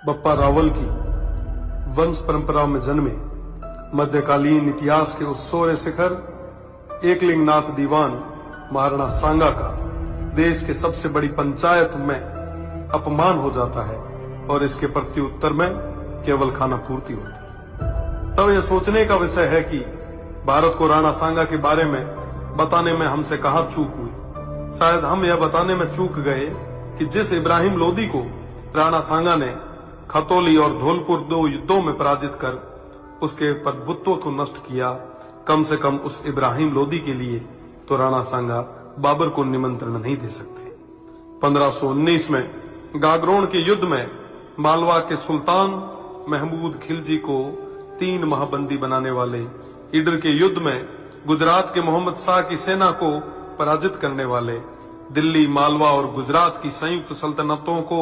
बप्पा रावल की वंश परंपरा में जन्मे मध्यकालीन इतिहास के उस सोरे शिखर एकलिंगनाथ दीवान महाराणा सांगा का देश के सबसे बड़ी पंचायत में अपमान हो जाता है और इसके प्रत्युत्तर में केवल खाना पूर्ति होती है। तब यह सोचने का विषय है कि भारत को राणा सांगा के बारे में बताने में हमसे कहां चूक हुई। शायद हम यह बताने में चूक गए कि जिस इब्राहिम लोदी को राणा सांगा ने खतौली और धौलपुर 2 युद्धों में पराजित कर उसके प्रभुत्व को नष्ट किया, कम से कम उस इब्राहिम लोदी के लिए तो राणा सांगा बाबर को निमंत्रण नहीं दे सकते। 1519 में गागरोन के युद्ध में मालवा के सुल्तान महमूद खिलजी को 3 माह बंदी बनाने वाले, ईडर के युद्ध में गुजरात के मोहम्मद शाह की सेना को पराजित करने वाले, दिल्ली, मालवा और गुजरात की संयुक्त सल्तनतों को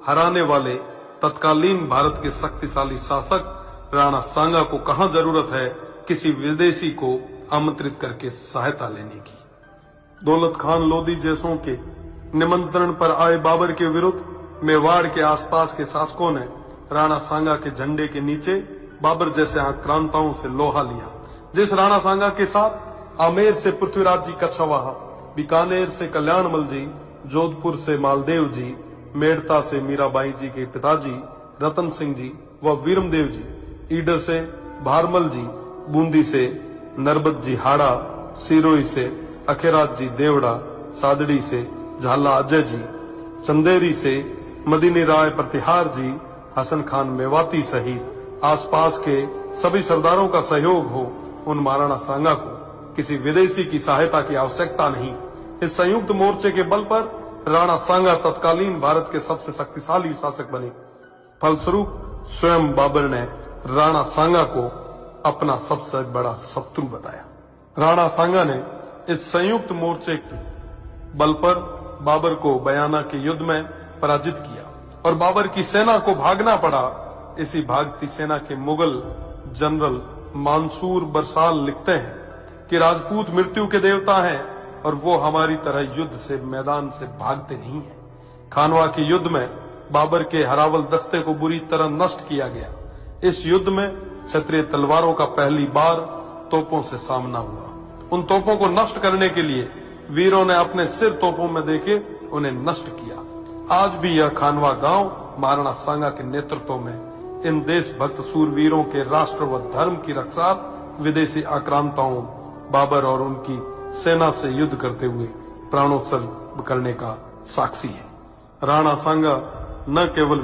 हराने वाले तत्कालीन भारत के शक्तिशाली शासक राणा सांगा को कहां जरूरत है किसी विदेशी को आमंत्रित करके सहायता लेने की। दौलत खान लोदी जैसों के निमंत्रण पर आए बाबर के विरुद्ध मेवाड़ के आसपास के शासकों ने राणा सांगा के झंडे के नीचे बाबर जैसे आक्रांताओं से लोहा लिया। जिस राणा सांगा के साथ आमेर से पृथ्वीराज जी कछवाहा, बीकानेर से कल्याणमल जी, जोधपुर से मालदेव जी, मेड़ता से मीराबाई जी के पिताजी रतन सिंह जी व वीरमदेव जी, ईडर से भारमल जी, बूंदी से नरबत जी हाड़ा, सिरोही से अखेराज जी देवड़ा, सादड़ी से झाला अजय जी, चंदेरी से मदीनी राय प्रतिहार जी, हसन खान मेवाती सहित आसपास के सभी सरदारों का सहयोग हो, उन महाराणा सांगा को किसी विदेशी की सहायता की आवश्यकता नहीं। इस संयुक्त मोर्चे के बल पर राणा सांगा तत्कालीन भारत के सबसे शक्तिशाली शासक बने। फलस्वरूप स्वयं बाबर ने राणा सांगा को अपना सबसे बड़ा शत्रु बताया। राणा सांगा ने इस संयुक्त मोर्चे के बल पर बाबर को बयाना के युद्ध में पराजित किया और बाबर की सेना को भागना पड़ा। इसी भागती सेना के मुगल जनरल मंसूर बरसाल लिखते हैं कि राजपूत मृत्यु के देवता हैं और वो हमारी तरह युद्ध से मैदान से भागते नहीं हैं। खानवा के युद्ध में बाबर के हरावल दस्ते को बुरी तरह नष्ट किया गया। इस युद्ध में क्षत्रिय तलवारों का पहली बार तोपों से सामना हुआ। उन तोपों को नष्ट करने के लिए वीरों ने अपने सिर तोपों में देके उन्हें नष्ट किया। आज भी यह खानवा गांव महाराणा सांगा के नेतृत्व में इन देशभक्त सूरवीरों के राष्ट्र व धर्म की रक्षा विदेशी आक्रांताओं बाबर और उनकी सेना से युद्ध करते हुए प्राणोत्सर्ग करने का साक्षी है। राणा सांगा न केवल